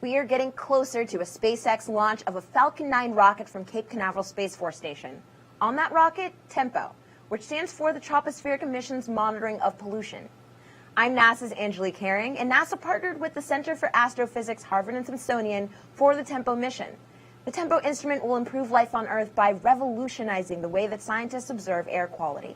We are getting closer to a SpaceX launch of a Falcon 9 rocket from Cape Canaveral Space Force Station. On that rocket, TEMPO, which stands for the Tropospheric Emissions Monitoring of Pollution. I'm NASA's Angelique Herring, and NASA partnered with the Center for Astrophysics, Harvard and Smithsonian for the TEMPO mission. The TEMPO instrument will improve life on Earth by revolutionizing the way that scientists observe air quality.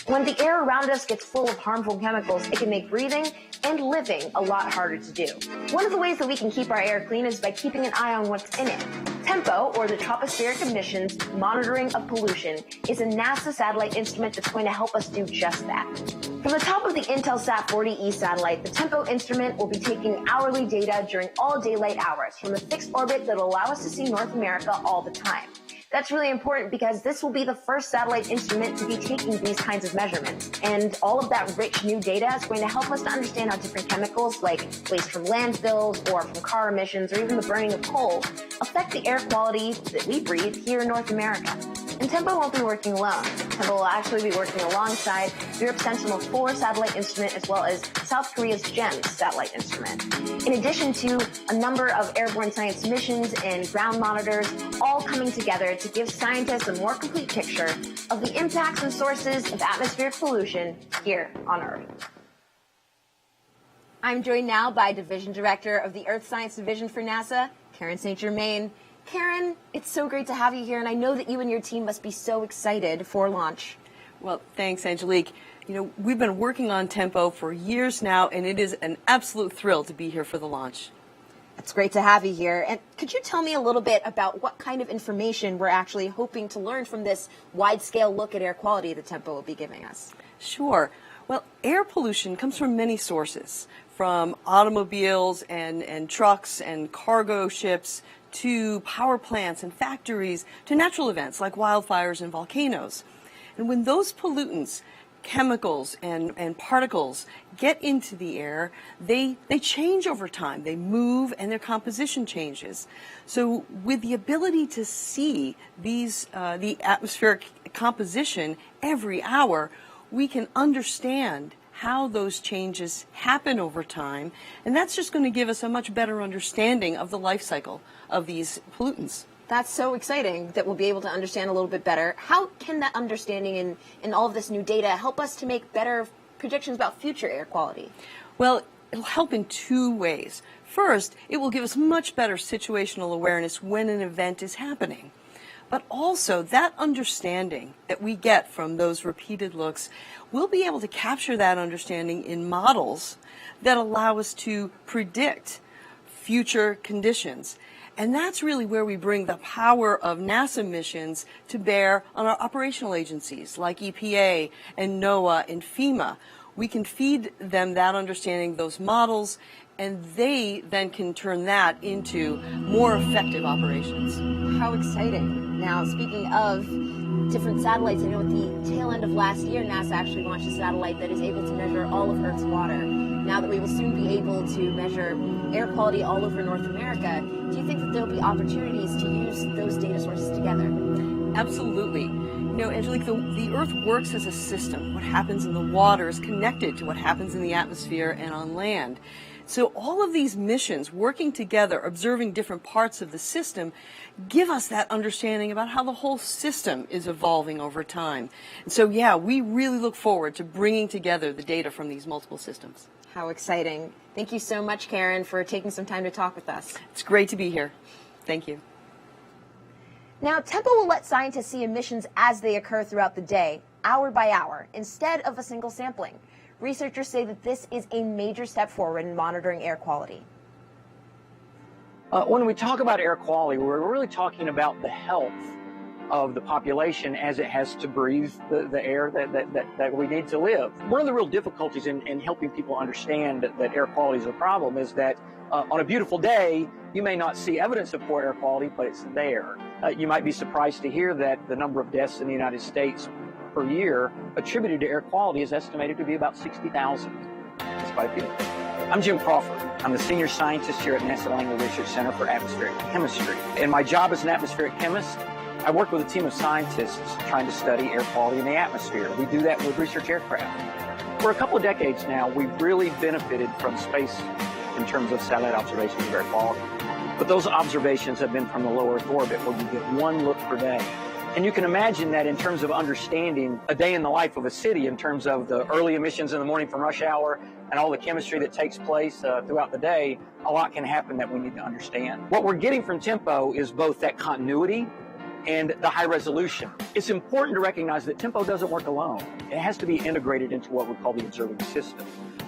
When the air around us gets full of harmful chemicals, it can make breathing and living a lot harder to do. One of the ways that we can keep our air clean is by keeping an eye on what's in it. TEMPO, or the Tropospheric Emissions Monitoring of Pollution, is a NASA satellite instrument that's going to help us do just that. From the top of the Intelsat 40E satellite, the TEMPO instrument will be taking hourly data during all daylight hours from a fixed orbit that will allow us to see North America all the time. That's really important because this will be the first satellite instrument to be taking these kinds of measurements. And all of that rich new data is going to help us to understand how different chemicals, like waste from landfills or from car emissions or even the burning of coal, affect the air quality that we breathe here in North America. And TEMPO won't be working alone. TEMPO will actually be working alongside Europe's Sentinel-4 satellite instrument as well as South Korea's GEMS satellite instrument. In addition to a number of airborne science missions and ground monitors, all coming together to give scientists a more complete picture of the impacts and sources of atmospheric pollution here on Earth. I'm joined now by Division Director of the Earth Science Division for NASA, Karen St. Germain. Karen, it's so great to have you here, and I know that you and your team must be so excited for launch. Well, thanks, Angelique. You know, we've been working on TEMPO for years now, and it is an absolute thrill to be here for the launch. It's great to have you here. And could you tell me a little bit about what kind of information we're actually hoping to learn from this wide-scale look at air quality that TEMPO will be giving us? Sure. Well, air pollution comes from many sources, from automobiles and trucks and cargo ships to power plants and factories to natural events like wildfires and volcanoes. And when those pollutants, chemicals and particles get into the air, they change over time. They move and their composition changes. So with the ability to see these the atmospheric composition every hour, we can understand how those changes happen over time, and that's just going to give us a much better understanding of the life cycle of these pollutants. That's so exciting that we'll be able to understand a little bit better. How can that understanding and all of this new data help us to make better predictions about future air quality? Well, it'll help in two ways. First, it will give us much better situational awareness when an event is happening. But also, that understanding that we get from those repeated looks, we'll be able to capture that understanding in models that allow us to predict future conditions. And that's really where we bring the power of NASA missions to bear on our operational agencies like EPA and NOAA and FEMA. We can feed them that understanding, those models, and they then can turn that into more effective operations. How exciting. Now, speaking of different satellites, I know at the tail end of last year, NASA actually launched a satellite that is able to measure all of Earth's water. Now that we will soon be able to measure air quality all over North America, do you think that there will be opportunities to use those data sources together? Absolutely. You know, Angelique, the Earth works as a system. What happens in the water is connected to what happens in the atmosphere and on land. So all of these missions working together, observing different parts of the system, give us that understanding about how the whole system is evolving over time. And so, yeah, we really look forward to bringing together the data from these multiple systems. How exciting. Thank you so much, Karen, for taking some time to talk with us. It's great to be here. Thank you. Now, TEMPO will let scientists see emissions as they occur throughout the day, hour by hour, instead of a single sampling. Researchers say that this is a major step forward in monitoring air quality. When we talk about air quality, we're really talking about the health of the population as it has to breathe the air that we need to live. One of the real difficulties in helping people understand that air quality is a problem is that on a beautiful day, you may not see evidence of poor air quality, but it's there. You might be surprised to hear that the number of deaths in the United States per year attributed to air quality is estimated to be about 60,000. That's quite a few. I'm Jim Crawford. I'm the senior scientist here at NASA Langley Research Center for Atmospheric Chemistry. In my job as an atmospheric chemist, I work with a team of scientists trying to study air quality in the atmosphere. We do that with research aircraft. For a couple of decades now, we've really benefited from space in terms of satellite observations of air quality. But those observations have been from the low Earth orbit, where you get one look per day. And you can imagine that in terms of understanding a day in the life of a city, in terms of the early emissions in the morning from rush hour and all the chemistry that takes place throughout the day, a lot can happen that we need to understand. What we're getting from TEMPO is both that continuity and the high resolution. It's important to recognize that TEMPO doesn't work alone. It has to be integrated into what we call the observing system.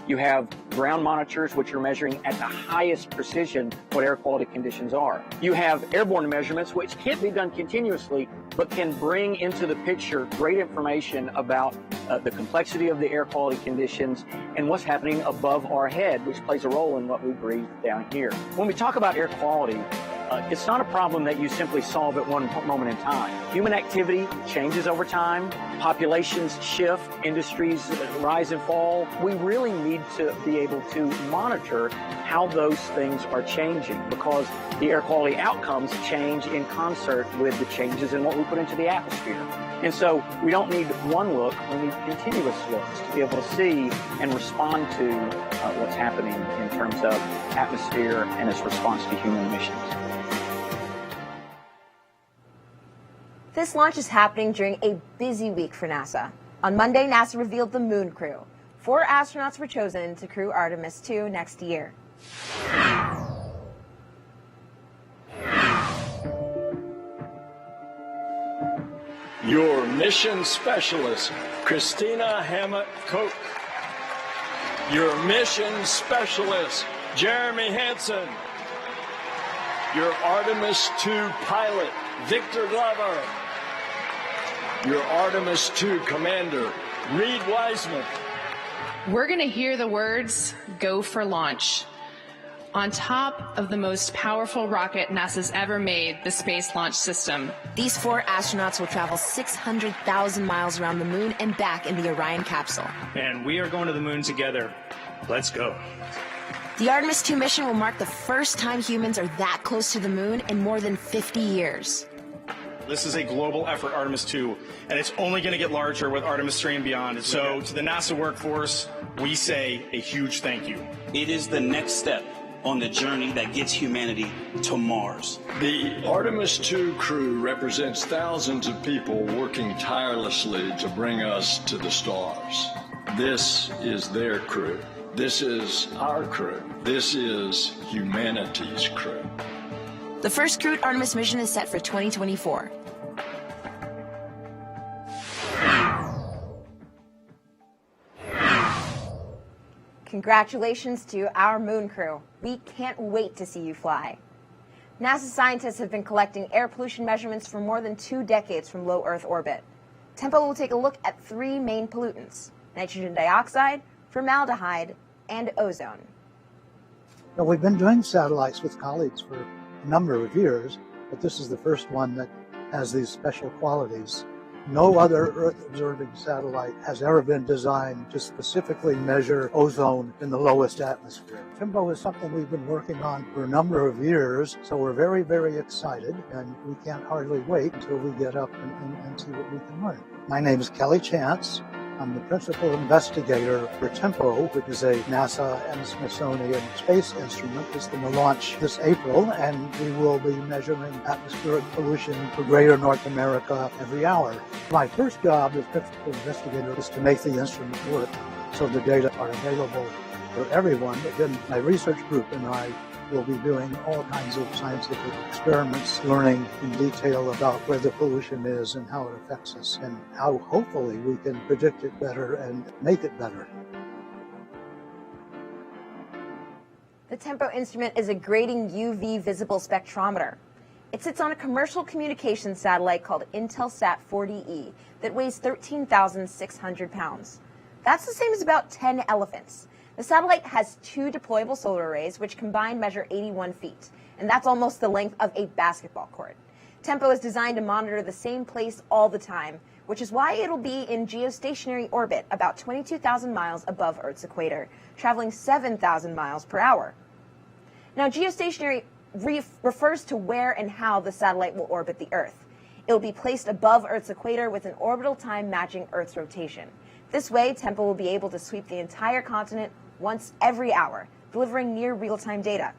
You have ground monitors, which are measuring at the highest precision what air quality conditions are. You have airborne measurements, which can't be done continuously, but can bring into the picture great information about the complexity of the air quality conditions and what's happening above our head, which plays a role in what we breathe down here. When we talk about air quality, it's not a problem that you simply solve at one moment in time. Human activity changes over time, populations shift, industries rise and fall. We really need to be able to monitor how those things are changing, because the air quality outcomes change in concert with the changes in what we put into the atmosphere. And so we don't need one look, we need continuous looks to be able to see and respond to what's happening in terms of atmosphere and its response to human emissions. This launch is happening during a busy week for NASA. On Monday, NASA revealed the Moon Crew. 4 astronauts were chosen to crew Artemis 2 next year. Your mission specialist, Christina Hammett-Koch. Your mission specialist, Jeremy Hansen. Your Artemis 2 pilot, Victor Glover. Your Artemis 2 commander, Reed Wiseman. We're going to hear the words, "Go for launch." On top of the most powerful rocket NASA's ever made, the Space Launch System. These 4 astronauts will travel 600,000 miles around the moon and back in the Orion capsule. And we are going to the moon together. Let's go. The Artemis 2 mission will mark the first time humans are that close to the moon in more than 50 years. This is a global effort, Artemis 2, and it's only going to get larger with Artemis 3 and beyond. So to the NASA workforce, we say a huge thank you. It is the next step on the journey that gets humanity to Mars. The Artemis 2 crew represents thousands of people working tirelessly to bring us to the stars. This is their crew. This is our crew. This is humanity's crew. The first crewed Artemis mission is set for 2024. Congratulations to our Moon Crew. We can't wait to see you fly. NASA scientists have been collecting air pollution measurements for more than 2 decades from low Earth orbit. TEMPO will take a look at 3 main pollutants: nitrogen dioxide, formaldehyde, and ozone. Well, we've been doing satellites with colleagues for a number of years, but this is the first one that has these special qualities. No other Earth-observing satellite has ever been designed to specifically measure ozone in the lowest atmosphere. TEMPO is something we've been working on for a number of years, so we're very, very excited, and we can't hardly wait until we get up and see what we can learn. My name is Kelly Chance. I'm the principal investigator for TEMPO, which is a NASA and Smithsonian space instrument. It's going to launch this April, and we will be measuring atmospheric pollution for greater North America every hour. My first job as principal investigator is to make the instrument work so the data are available for everyone. But then my research group and I will be doing all kinds of scientific experiments, learning in detail about where the pollution is and how it affects us, and how hopefully we can predict it better and make it better. The TEMPO instrument is a grating UV visible spectrometer. It sits on a commercial communications satellite called Intelsat 40E that weighs 13,600 pounds. That's the same as about 10 elephants. The satellite has 2 deployable solar arrays, which combined measure 81 feet, and that's almost the length of a basketball court. TEMPO is designed to monitor the same place all the time, which is why it'll be in geostationary orbit about 22,000 miles above Earth's equator, traveling 7,000 miles per hour. Now, geostationary refers to where and how the satellite will orbit the Earth. It will be placed above Earth's equator with an orbital time matching Earth's rotation. This way, TEMPO will be able to sweep the entire continent once every hour. delivering near real-time data.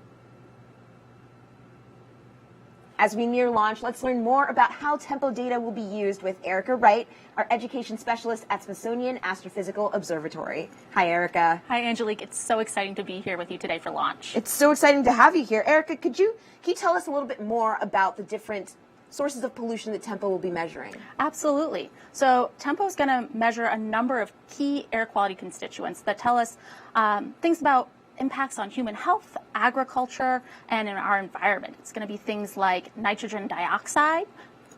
As we near launch, let's learn more about how TEMPO data will be used with Erica Wright, our education specialist at Smithsonian Astrophysical Observatory. Hi, Erica. Hi, Angelique. It's so exciting to be here with you today for launch. It's so exciting to have you here. Erica, can you tell us a little bit more about the different sources of pollution that TEMPO will be measuring? Absolutely. So TEMPO is going to measure a number of key air quality constituents that tell us things about impacts on human health, agriculture, and in our environment. It's going to be things like nitrogen dioxide,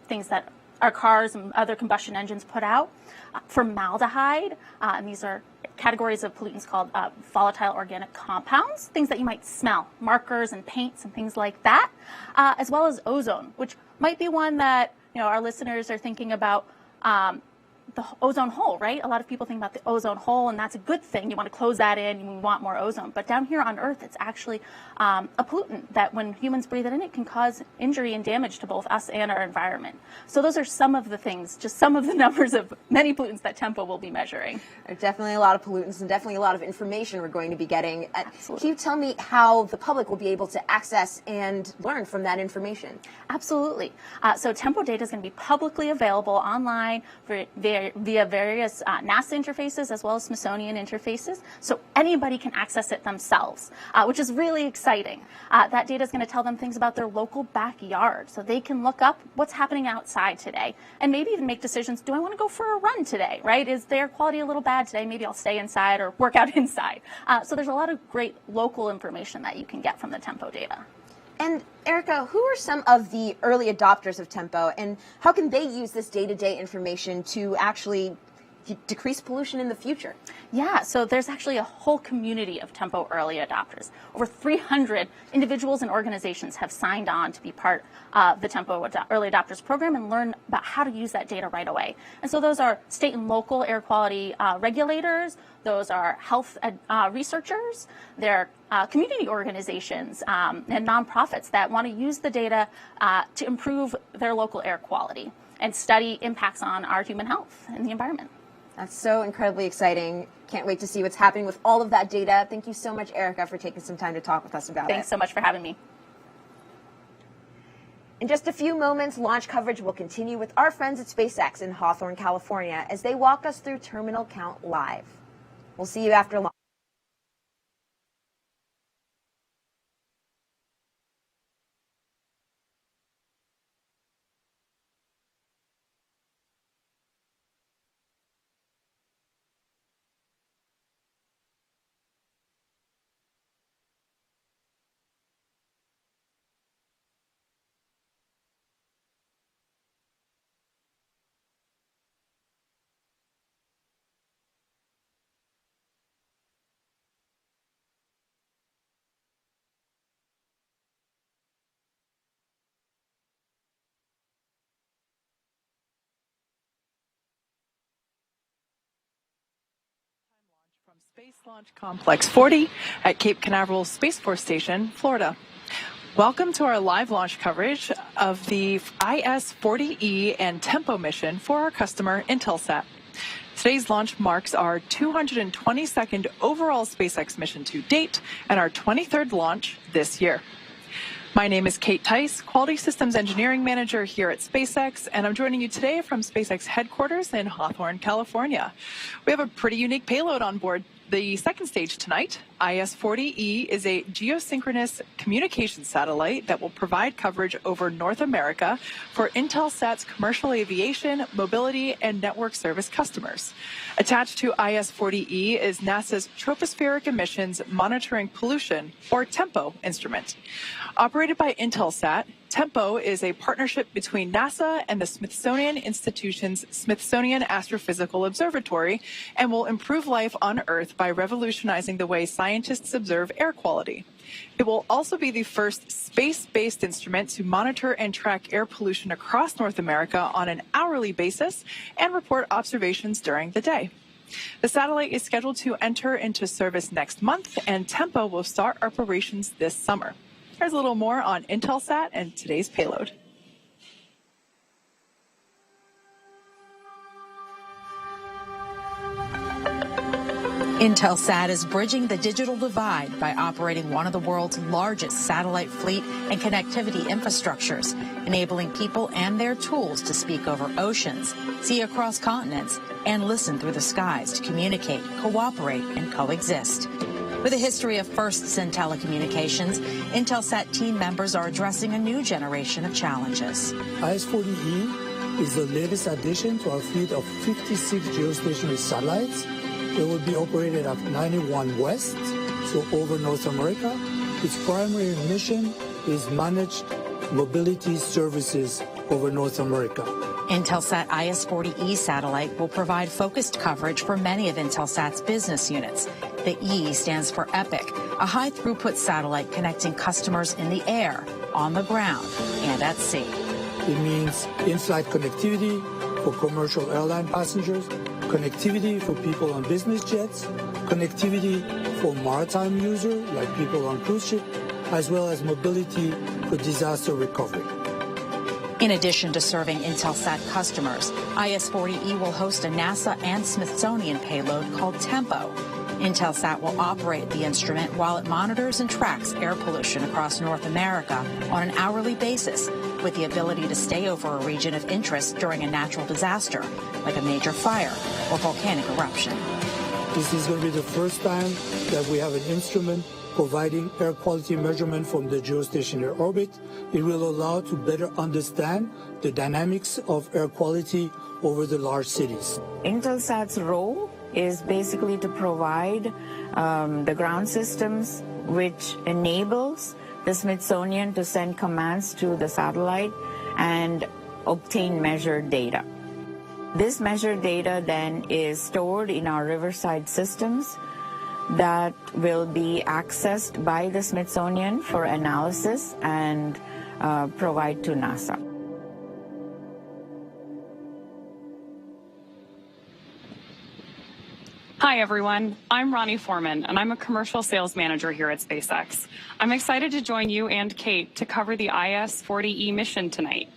things that our cars and other combustion engines put out, formaldehyde, and these are categories of pollutants called volatile organic compounds, things that you might smell, markers and paints and things like that, as well as ozone, which might be one that our listeners are thinking about. The ozone hole, right? A lot of people think about the ozone hole, and that's a good thing. You want to close that in, you want more ozone. But down here on Earth, it's actually a pollutant that when humans breathe it in, it can cause injury and damage to both us and our environment. So those are some of the things, just some of the numbers of many pollutants that TEMPO will be measuring. There's definitely a lot of pollutants and definitely a lot of information we're going to be getting. Absolutely. Can you tell me how the public will be able to access and learn from that information? Absolutely. So TEMPO data is going to be publicly available online via various NASA interfaces as well as Smithsonian interfaces, so anybody can access it themselves, which is really exciting. That data is going to tell them things about their local backyard, so they can look up what's happening outside today and maybe even make decisions. Do I want to go for a run today, right? Is the air quality a little bad today? Maybe I'll stay inside or work out inside. So there's a lot of great local information that you can get from the TEMPO data. And Erica, who are some of the early adopters of TEMPO, and how can they use this day-to-day information to actually decrease pollution in the future? Yeah, so there's actually a whole community of TEMPO early adopters. Over 300 individuals and organizations have signed on to be part of the TEMPO early adopters program and learn about how to use that data right away. And so those are state and local air quality regulators, those are health researchers, they're community organizations and nonprofits that want to use the data to improve their local air quality and study impacts on our human health and the environment. That's so incredibly exciting. Can't wait to see what's happening with all of that data. Thank you so much, Erica, for taking some time to talk with us about it. Thanks so much for having me. In just a few moments, launch coverage will continue with our friends at SpaceX in Hawthorne, California, as they walk us through Terminal Count Live. We'll see you after launch. From Space Launch Complex 40 at Cape Canaveral Space Force Station, Florida. Welcome to our live launch coverage of the IS-40E and TEMPO mission for our customer, Intelsat. Today's launch marks our 222nd overall SpaceX mission to date and our 23rd launch this year. My name is Kate Tice, Quality Systems Engineering Manager here at SpaceX, and I'm joining you today from SpaceX headquarters in Hawthorne, California. We have a pretty unique payload on board the second stage tonight. IS-40E is a geosynchronous communication satellite that will provide coverage over North America for Intelsat's commercial aviation, mobility, and network service customers. Attached to IS-40E is NASA's Tropospheric Emissions Monitoring Pollution, or TEMPO, instrument. Operated by Intelsat, TEMPO is a partnership between NASA and the Smithsonian Institution's Smithsonian Astrophysical Observatory and will improve life on Earth by revolutionizing the way scientists observe air quality. It will also be the first space-based instrument to monitor and track air pollution across North America on an hourly basis and report observations during the day. The satellite is scheduled to enter into service next month, and TEMPO will start operations this summer. Here's a little more on Intelsat and today's payload. Intelsat is bridging the digital divide by operating one of the world's largest satellite fleet and connectivity infrastructures, enabling people and their tools to speak over oceans, see across continents, and listen through the skies to communicate, cooperate, and coexist. With a history of firsts in telecommunications, Intelsat team members are addressing a new generation of challenges. IS-40E is the latest addition to our fleet of 56 geostationary satellites. It will be operated at 91 West, so over North America. Its primary mission is managed mobility services over North America. Intelsat IS-40E satellite will provide focused coverage for many of Intelsat's business units. The E stands for EPIC, a high-throughput satellite connecting customers in the air, on the ground, and at sea. It means in-flight connectivity for commercial airline passengers, connectivity for people on business jets, connectivity for maritime users like people on cruise ships, as well as mobility for disaster recovery. In addition to serving Intelsat customers, IS-40E will host a NASA and Smithsonian payload called Tempo. Intelsat will operate the instrument while it monitors and tracks air pollution across North America on an hourly basis, with the ability to stay over a region of interest during a natural disaster, like a major fire or volcanic eruption. This is going to be the first time that we have an instrument providing air quality measurement from the geostationary orbit. It will allow to better understand the dynamics of air quality over the large cities. Intelsat's role is basically to provide the ground systems which enables the Smithsonian to send commands to the satellite and obtain measured data. This measured data then is stored in our riverside systems that will be accessed by the Smithsonian for analysis and provide to NASA. Hi everyone, I'm Ronnie Foreman and I'm a commercial sales manager here at SpaceX. I'm excited to join you and Kate to cover the IS-40E mission tonight.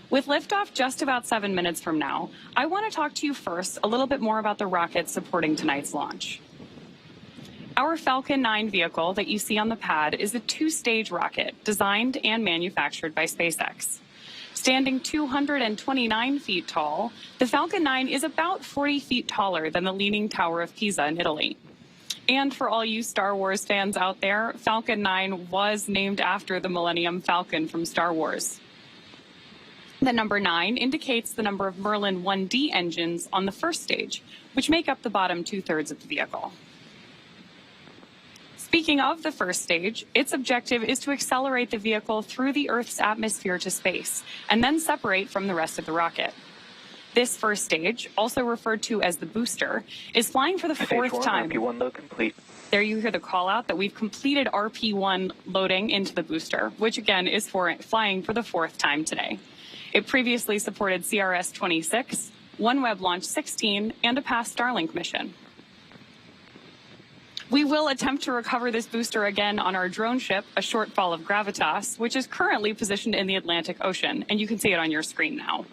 With liftoff just about 7 minutes from now, I want to talk to you first a little bit more about the rocket supporting tonight's launch. Our Falcon 9 vehicle that you see on the pad is a two-stage rocket designed and manufactured by SpaceX. Standing 229 feet tall, the Falcon 9 is about 40 feet taller than the Leaning Tower of Pisa in Italy. And for all you Star Wars fans out there, Falcon 9 was named after the Millennium Falcon from Star Wars. The number 9 indicates the number of Merlin 1D engines on the first stage, which make up the bottom two-thirds of the vehicle. Speaking of the first stage, its objective is to accelerate the vehicle through the Earth's atmosphere to space, and then separate from the rest of the rocket. This first stage, also referred to as the booster, is flying for the fourth time. RP1 load complete. There you hear the call out that we've completed RP1 loading into the booster, which again is for flying for the fourth time today. It previously supported CRS-26, OneWeb Launch 16, and a past Starlink mission. We will attempt to recover this booster again on our drone ship, a shortfall of Gravitas, which is currently positioned in the Atlantic Ocean, and you can see it on your screen now.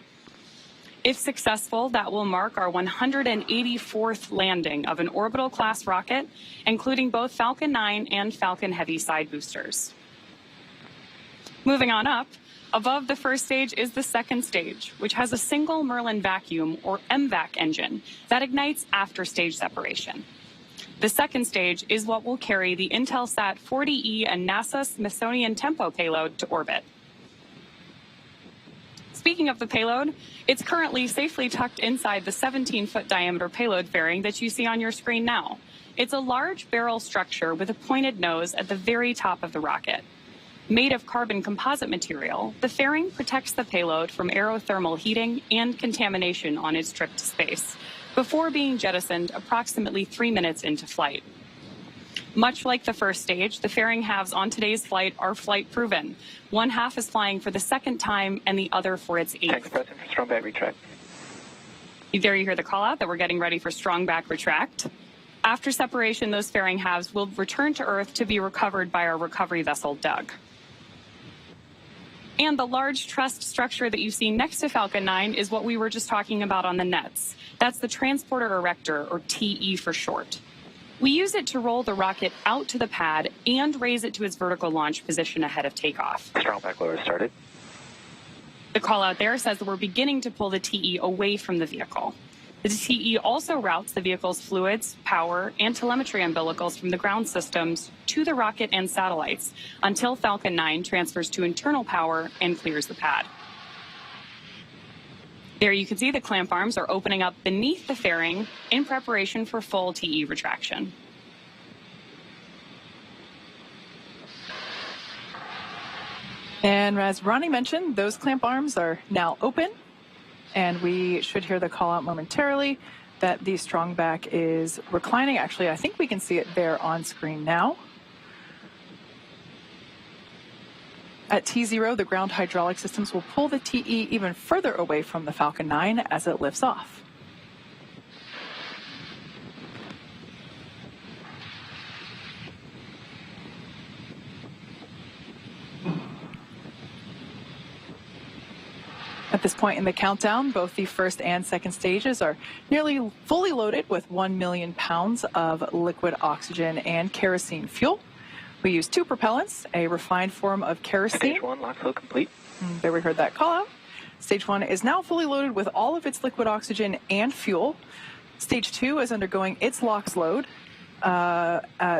If successful, that will mark our 184th landing of an orbital-class rocket, including both Falcon 9 and Falcon Heavy side boosters. Moving on up, above the first stage is the second stage, which has a single Merlin vacuum, or MVAC engine, that ignites after stage separation. The second stage is what will carry the Intelsat 40E and NASA Smithsonian Tempo payload to orbit. Speaking of the payload, it's currently safely tucked inside the 17-foot diameter payload fairing that you see on your screen now. It's a large barrel structure with a pointed nose at the very top of the rocket. Made of carbon composite material, the fairing protects the payload from aerothermal heating and contamination on its trip to space, before being jettisoned approximately 3 minutes into flight. Much like the first stage, the fairing halves on today's flight are flight proven. One half is flying for the second time and the other for its 8th. For strong back retract. There you hear the call out that we're getting ready for strong back retract. After separation, those fairing halves will return to Earth to be recovered by our recovery vessel, Doug. And the large trussed structure that you see next to Falcon 9 is what we were just talking about on the nets. That's the Transporter Erector, or TE for short. We use it to roll the rocket out to the pad and raise it to its vertical launch position ahead of takeoff. Strong back lower started. The call out there says that we're beginning to pull the TE away from the vehicle. The TE also routes the vehicle's fluids, power, and telemetry umbilicals from the ground systems to the rocket and satellites until Falcon 9 transfers to internal power and clears the pad. There you can see the clamp arms are opening up beneath the fairing in preparation for full TE retraction. And as Ronnie mentioned, those clamp arms are now open, and we should hear the call out momentarily that the strong back is reclining. Actually, I think we can see it there on screen now. At T0, the ground hydraulic systems will pull the TE even further away from the Falcon 9 as it lifts off. At this point in the countdown, both the first and second stages are nearly fully loaded with 1 million pounds of liquid oxygen and kerosene fuel. We use two propellants, a refined form of kerosene. Stage 1, lock flow complete. There we heard that call out. Stage 1 is now fully loaded with all of its liquid oxygen and fuel. Stage 2 is undergoing its LOX load.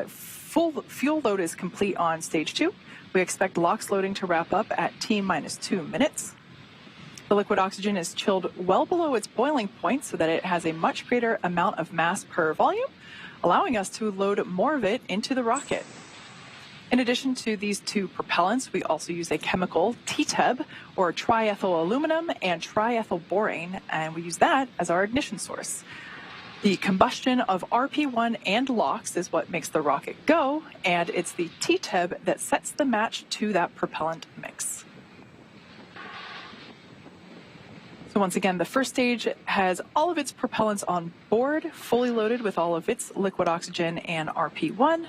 Full fuel load is complete on Stage 2. We expect LOX loading to wrap up at T-2 minutes. The liquid oxygen is chilled well below its boiling point so that it has a much greater amount of mass per volume, allowing us to load more of it into the rocket. In addition to these two propellants, we also use a chemical, TTEB, or triethyl aluminum and triethyl borane, and we use that as our ignition source. The combustion of RP1 and LOX is what makes the rocket go, and it's the TTEB that sets the match to that propellant mix. So once again, the first stage has all of its propellants on board, fully loaded with all of its liquid oxygen and RP1.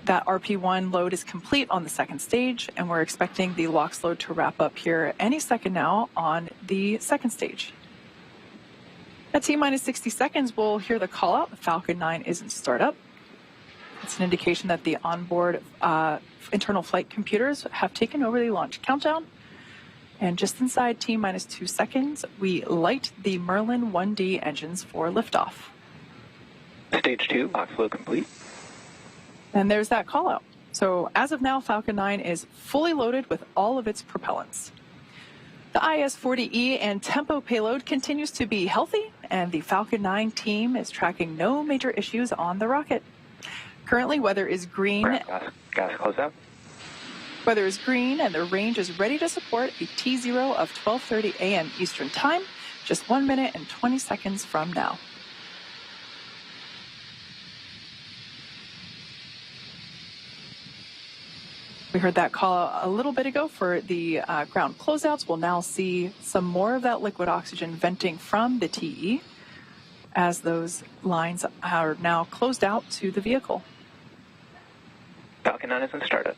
That RP1 load is complete on the second stage, and we're expecting the LOX load to wrap up here any second now on the second stage. At T-minus 60 seconds, we'll hear the call out. The Falcon 9 is in startup. It's an indication that the onboard internal flight computers have taken over the launch countdown. And just inside T-minus 2 seconds, we light the Merlin 1D engines for liftoff. Stage 2, LOX flow complete. And there's that call out. So as of now, Falcon 9 is fully loaded with all of its propellants. The IS-40E and Tempo payload continues to be healthy, and the Falcon 9 team is tracking no major issues on the rocket. Currently, weather is green. Gas close out. Weather is green, and the range is ready to support a T0 of 12:30 a.m. Eastern Time, just 1 minute and 20 seconds from now. We heard that call a little bit ago for the ground closeouts. We'll now see some more of that liquid oxygen venting from the TE as those lines are now closed out to the vehicle. Falcon 9 is in startup.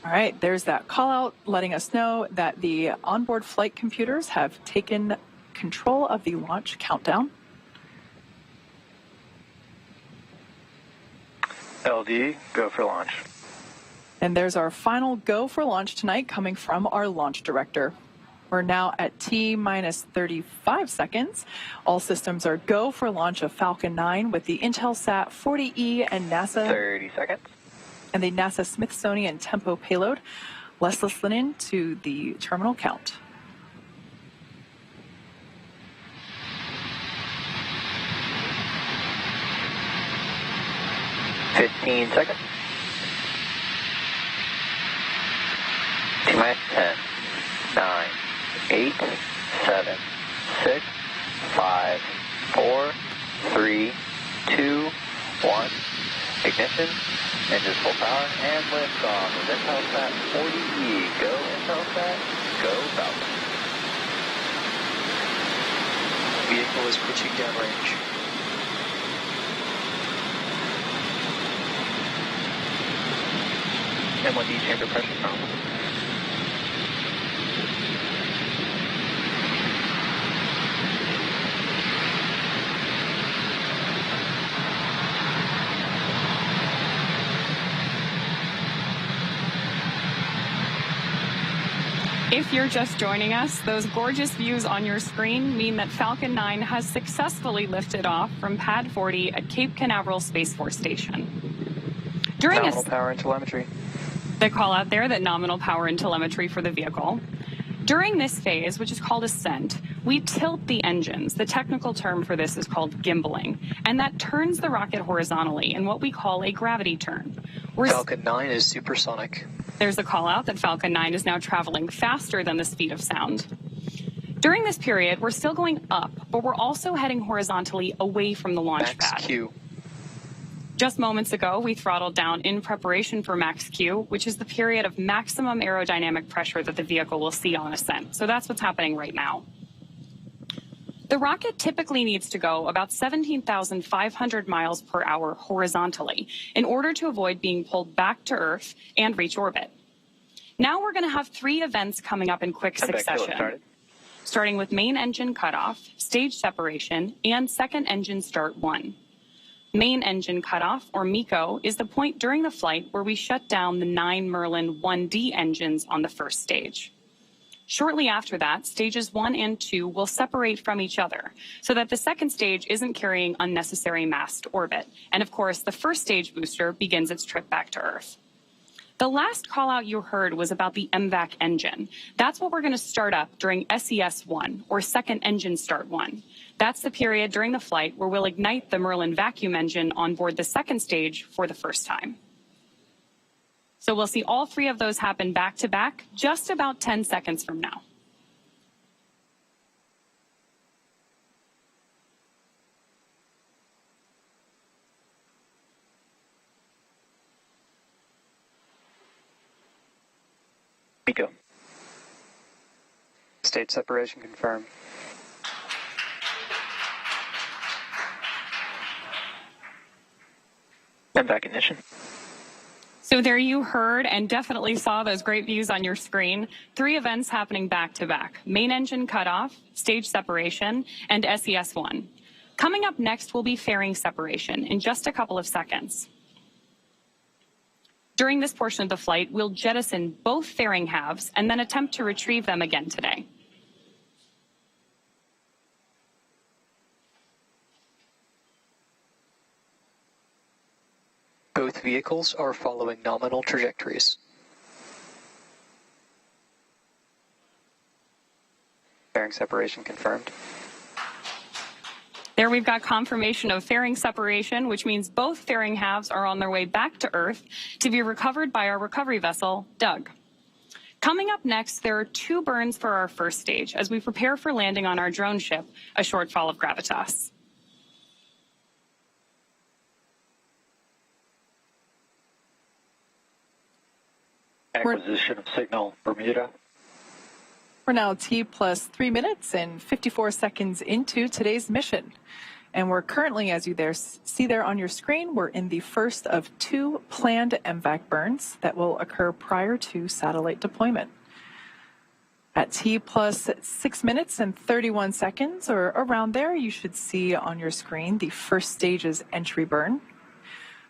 All right, there's that call out letting us know that the onboard flight computers have taken control of the launch countdown. LD, go for launch. And there's our final go for launch tonight coming from our launch director. We're now at T-minus 35 seconds. All systems are go for launch of Falcon 9 with the Intelsat 40E and NASA 30 seconds. And the NASA Smithsonian Tempo payload. Let's listen in to the terminal count. $15 seconds. T-minus 10, 9, 8, 7, 6, 5, 4, 3, 2, 1. Ignition, engines full power, and lift off with Intelsat 40E. Go Intelsat, go Falcon. Vehicle is pitching downrange. M1D chamber pressure problem. If you're just joining us, those gorgeous views on your screen mean that Falcon 9 has successfully lifted off from Pad 40 at Cape Canaveral Space Force Station. Nominal power and telemetry. They call out there that nominal power and telemetry for the vehicle. During this phase, which is called Ascent, we tilt the engines. The technical term for this is called gimbaling, and that turns the rocket horizontally in what we call a gravity turn. Falcon 9 is supersonic. There's a call out that Falcon 9 is now traveling faster than the speed of sound. During this period, we're still going up, but we're also heading horizontally away from the launch pad. Max Q. Just moments ago, we throttled down in preparation for Max Q, which is the period of maximum aerodynamic pressure that the vehicle will see on ascent. So that's what's happening right now. The rocket typically needs to go about 17,500 miles per hour horizontally in order to avoid being pulled back to Earth and reach orbit. Now we're going to have 3 events coming up in quick succession, starting with main engine cutoff, stage separation, and second engine start 1. Main engine cutoff, or MECO, is the point during the flight where we shut down the 9 Merlin 1D engines on the first stage. Shortly after that, stages 1 and 2 will separate from each other so that the second stage isn't carrying unnecessary mass to orbit. And of course, the first stage booster begins its trip back to Earth. The last call out you heard was about the MVAC engine. That's what we're going to start up during SES-1, or second engine start 1. That's the period during the flight where we'll ignite the Merlin vacuum engine on board the second stage for the first time. So we'll see all 3 of those happen back to back just about 10 seconds from now. MECO. Stage separation confirmed. MVAC ignition. So there you heard and definitely saw those great views on your screen. 3 events happening back to back: main engine cutoff, stage separation, and SES-1. Coming up next will be fairing separation in just a couple of seconds. During this portion of the flight, we'll jettison both fairing halves and then attempt to retrieve them again today. Both vehicles are following nominal trajectories. Fairing separation confirmed. There we've got confirmation of fairing separation, which means both fairing halves are on their way back to Earth to be recovered by our recovery vessel, Doug. Coming up next, there are 2 burns for our first stage as we prepare for landing on our drone ship, a shortfall of gravitas. Acquisition of signal, Bermuda. We're now T plus 3 minutes and 54 seconds into today's mission. And we're currently, as you see there on your screen, we're in the first of 2 planned MVAC burns that will occur prior to satellite deployment. At T plus 6 minutes and 31 seconds, or around there, you should see on your screen the first stage's entry burn.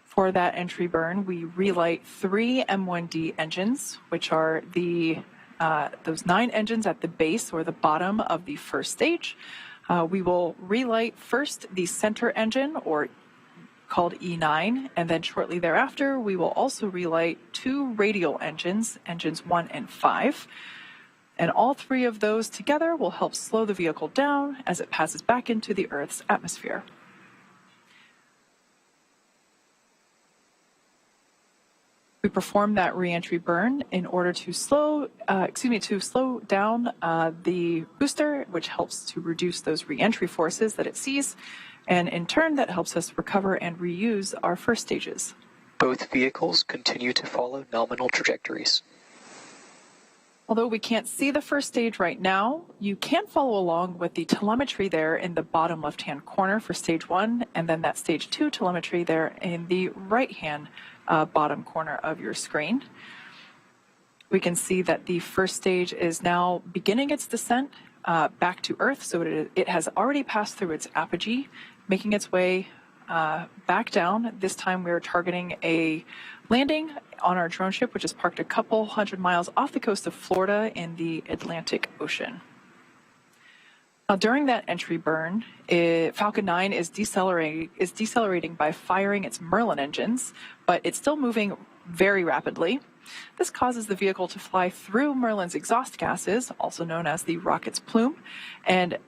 For that entry burn, we relight 3 M1D engines, which are those 9 engines at the base or the bottom of the first stage. We will relight first the center engine, or called E9, and then shortly thereafter, we will also relight 2 radial engines, engines 1 and 5. And all 3 of those together will help slow the vehicle down as it passes back into the Earth's atmosphere. We perform that reentry burn in order to slow down the booster, which helps to reduce those reentry forces that it sees, and in turn, that helps us recover and reuse our first stages. Both vehicles continue to follow nominal trajectories. Although we can't see the first stage right now, you can follow along with the telemetry there in the bottom left-hand corner for stage 1, and then that stage 2 telemetry there in the right-hand bottom corner of your screen. We can see that the first stage is now beginning its descent back to Earth, so it has already passed through its apogee, making its way back down. This time we're targeting a landing on our drone ship, which is parked a couple hundred miles off the coast of Florida in the Atlantic Ocean. Now, during that entry burn, Falcon 9 is decelerating by firing its Merlin engines, but it's still moving very rapidly. This causes the vehicle to fly through Merlin's exhaust gases, also known as the rocket's plume, and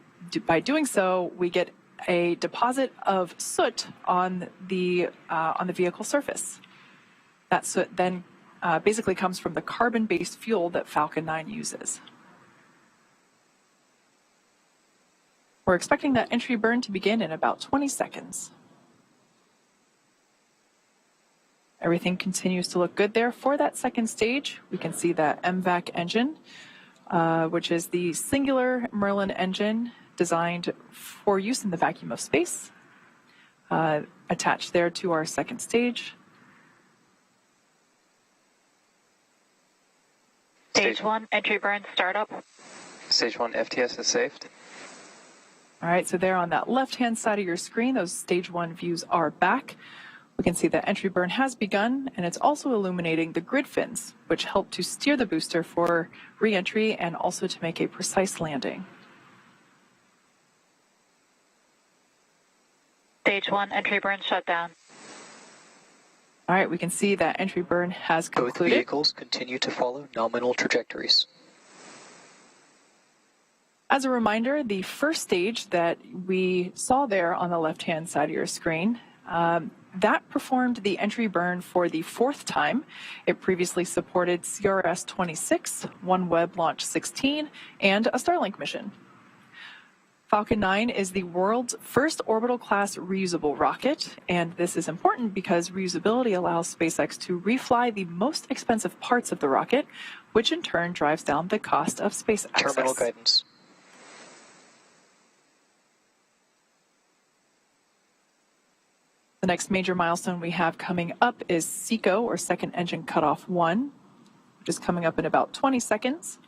by doing so, we get a deposit of soot on the vehicle surface. That soot then basically comes from the carbon-based fuel that Falcon 9 uses. We're expecting that entry burn to begin in about 20 seconds. Everything continues to look good there. For that second stage, we can see that MVAC engine, which is the singular Merlin engine designed for use in the vacuum of space, attached there to our second stage. Stage 1, entry burn startup. Stage 1, FTS is saved. All right, so there on that left-hand side of your screen, those stage 1 views are back. We can see that entry burn has begun, and it's also illuminating the grid fins, which help to steer the booster for re-entry and also to make a precise landing. Stage 1, entry burn shutdown. All right, we can see that entry burn has concluded. Both vehicles continue to follow nominal trajectories. As a reminder, the first stage that we saw there on the left-hand side of your screen, that performed the entry burn for the fourth time. It previously supported CRS-26, OneWeb Launch 16, and a Starlink mission. Falcon 9 is the world's first orbital-class reusable rocket, and this is important because reusability allows SpaceX to refly the most expensive parts of the rocket, which in turn drives down the cost of space access. Terminal guidance. The next major milestone we have coming up is SECO, or Second Engine Cutoff 1, which is coming up in about 20 seconds.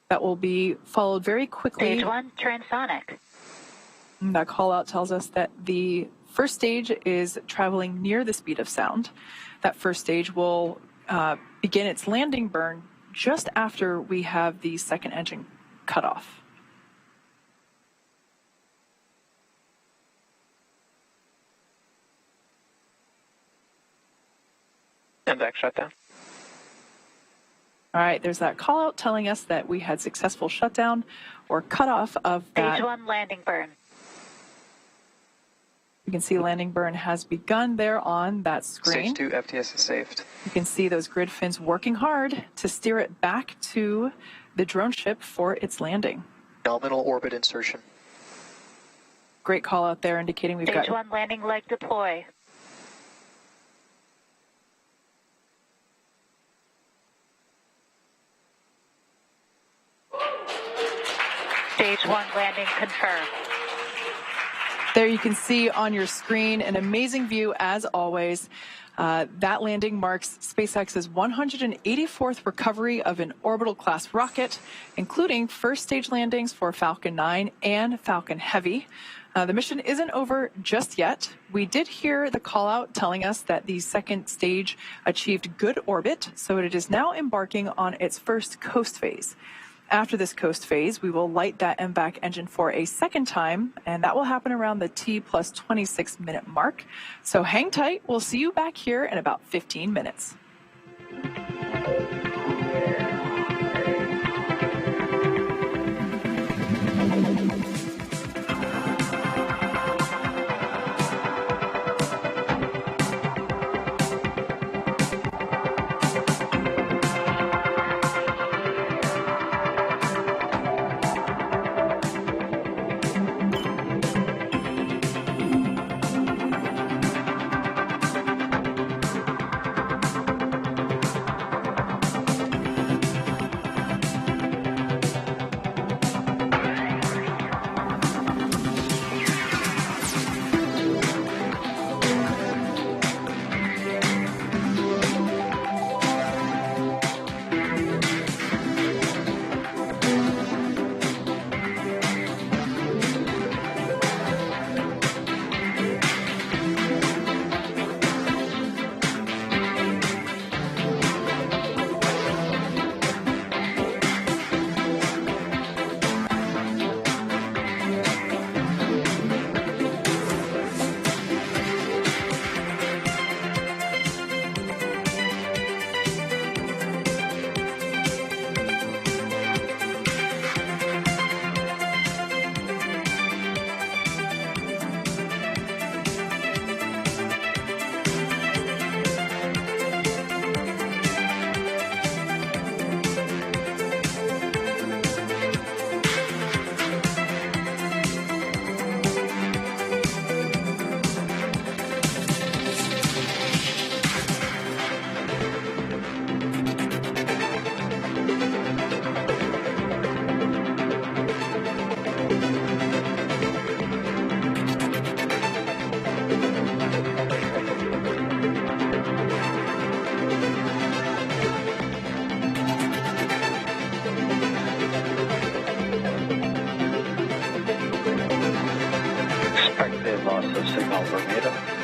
That will be followed very quickly. Stage 1, transonic. That call out tells us that the first stage is traveling near the speed of sound. That first stage will begin its landing burn just after we have the second engine cut off. MVAC shutdown. All right, there's that call out telling us that we had successful shutdown or cutoff of that. Stage 1, landing burn. You can see landing burn has begun there on that screen. Stage 2, FTS is saved. You can see those grid fins working hard to steer it back to the drone ship for its landing. Nominal orbit insertion. Great call out there indicating we've got... Stage 1, landing leg deploy. Stage 1, landing confirmed. There you can see on your screen an amazing view as always. That landing marks SpaceX's 184th recovery of an orbital class rocket, including first stage landings for Falcon 9 and Falcon Heavy. The mission isn't over just yet. We did hear the call out telling us that the second stage achieved good orbit, so it is now embarking on its first coast phase. After this coast phase, we will light that MVAC engine for a second time, and that will happen around the T plus 26 minute mark. So hang tight. We'll see you back here in about 15 minutes. once the signals were made.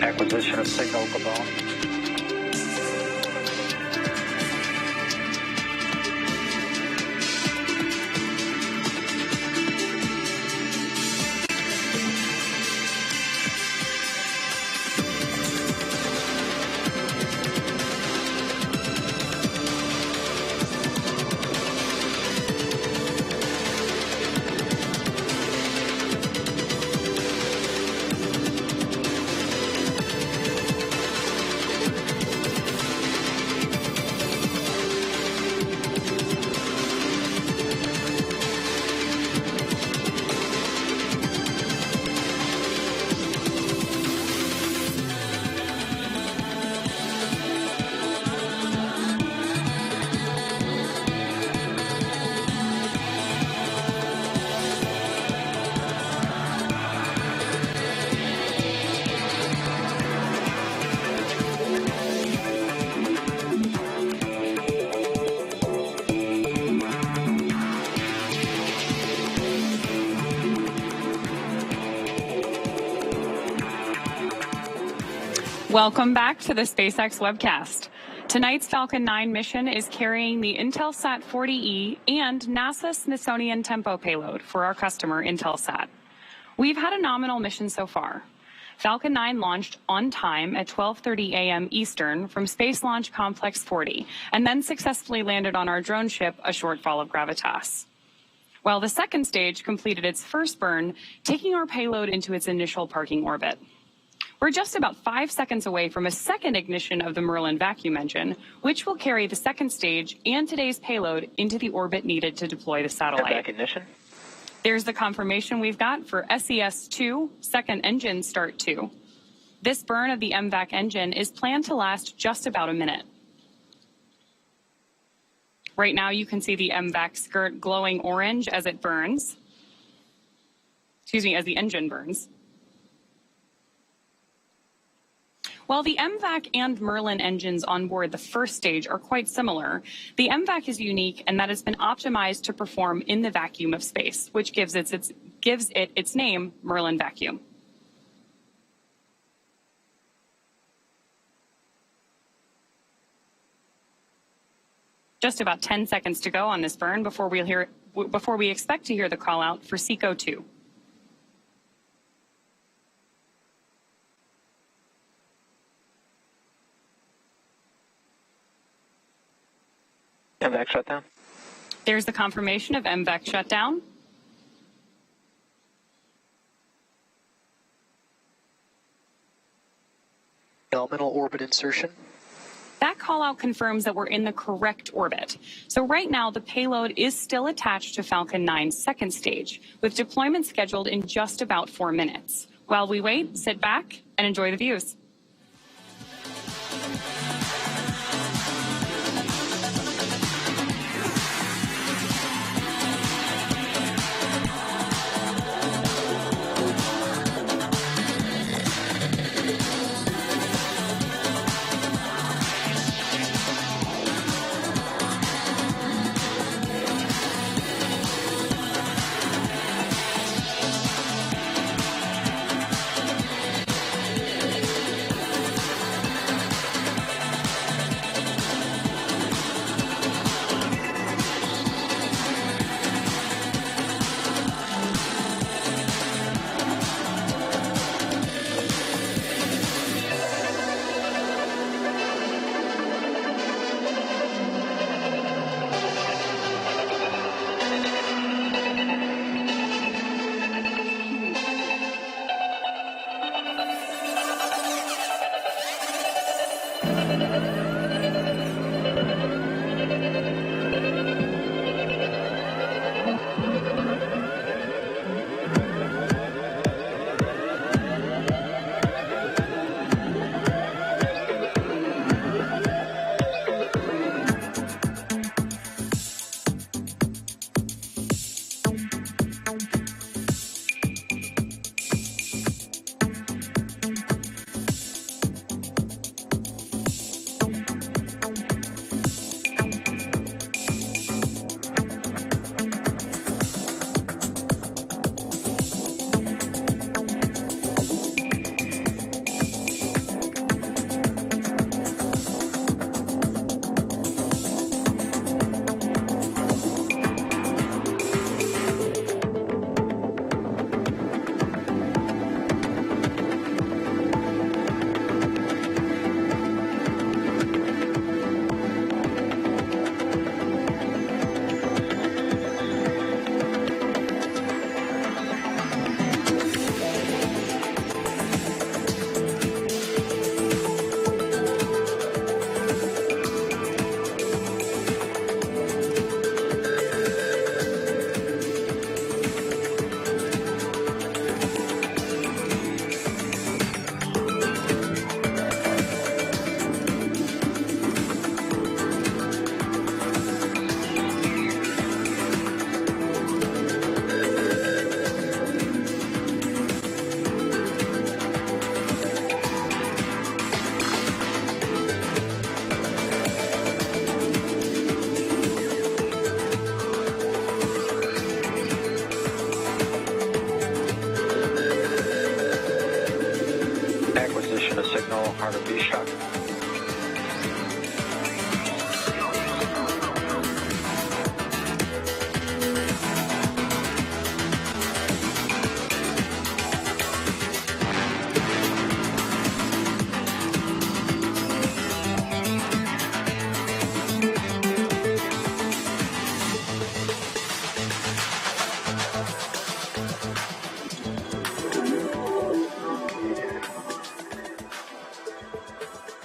Acquisition of signal, Ball. Welcome back to the SpaceX webcast. Tonight's Falcon 9 mission is carrying the Intelsat 40E and NASA Smithsonian Tempo payload for our customer Intelsat. We've had a nominal mission so far. Falcon 9 launched on time at 12:30 a.m. Eastern from Space Launch Complex 40 and then successfully landed on our drone ship, a shortfall of gravitas. While the second stage completed its first burn, taking our payload into its initial parking orbit. We're just about 5 seconds away from a second ignition of the Merlin vacuum engine, which will carry the second stage and today's payload into the orbit needed to deploy the satellite. Back ignition. There's the confirmation we've got for SES-2, second engine start 2. This burn of the MVAC engine is planned to last just about a minute. Right now you can see the MVAC skirt glowing orange as it burns. Excuse me, as the engine burns. While the MVAC and Merlin engines on board the first stage are quite similar, the MVAC is unique and that it's been optimized to perform in the vacuum of space, which gives it its name, Merlin vacuum. Just about 10 seconds to go on this burn before we expect to hear the call out for SECO 2. MVAC shutdown. There's the confirmation of MVAC shutdown. Nominal orbit insertion. That call out confirms that we're in the correct orbit. So right now, the payload is still attached to Falcon 9's second stage, with deployment scheduled in just about 4 minutes. While we wait, sit back and enjoy the views.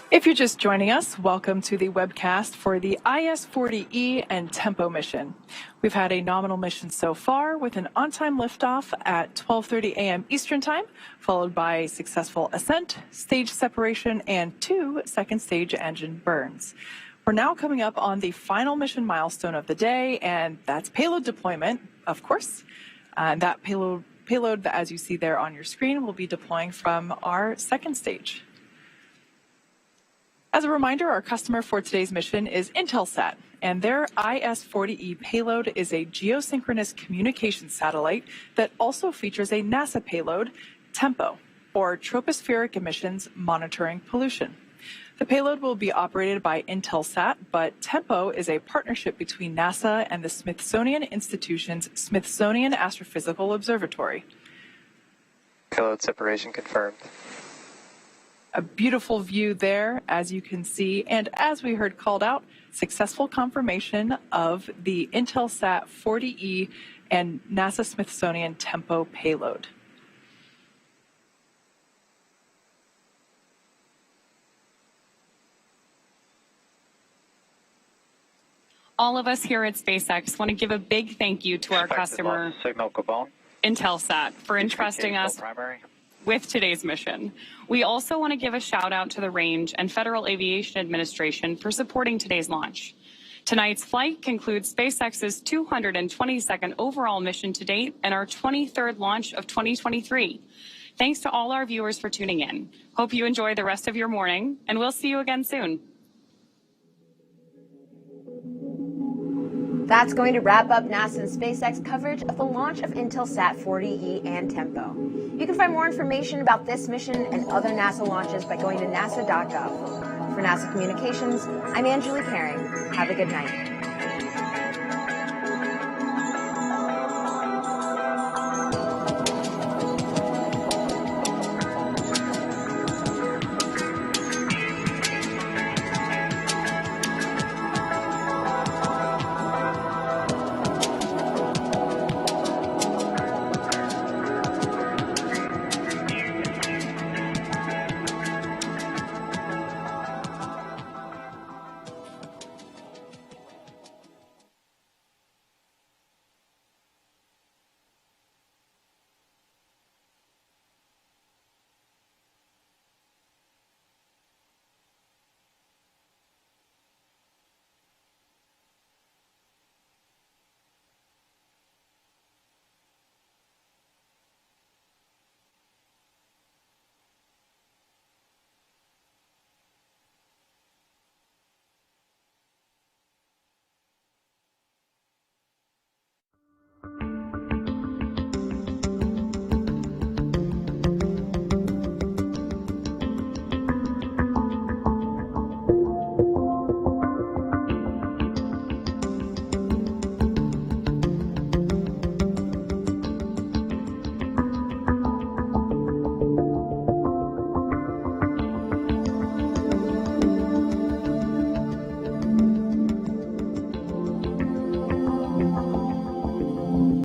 If you're just joining us, welcome to the webcast for the IS-40E and Tempo mission. We've had a nominal mission so far with an on-time liftoff at 12:30 a.m. Eastern Time, followed by successful ascent, stage separation, and 2 second stage engine burns. We're now coming up on the final mission milestone of the day, and that's payload deployment, of course. That payload, as you see there on your screen, will be deploying from our second stage. As a reminder, our customer for today's mission is Intelsat, and their IS-40E payload is a geosynchronous communication satellite that also features a NASA payload, TEMPO, or Tropospheric Emissions Monitoring Pollution. The payload will be operated by Intelsat, but TEMPO is a partnership between NASA and the Smithsonian Institution's Smithsonian Astrophysical Observatory. Payload separation confirmed. A beautiful view there, as you can see, and as we heard called out, successful confirmation of the Intelsat 40E and NASA Smithsonian TEMPO payload. All of us here at SpaceX want to give a big thank you to our customer, Intelsat, for entrusting us with today's mission. We also want to give a shout out to the Range and Federal Aviation Administration for supporting today's launch. Tonight's flight concludes SpaceX's 222nd overall mission to date and our 23rd launch of 2023. Thanks to all our viewers for tuning in. Hope you enjoy the rest of your morning, and we'll see you again soon. That's going to wrap up NASA and SpaceX coverage of the launch of Intelsat 40E and TEMPO. You can find more information about this mission and other NASA launches by going to nasa.gov. For NASA Communications, I'm Angela Caring. Have a good night.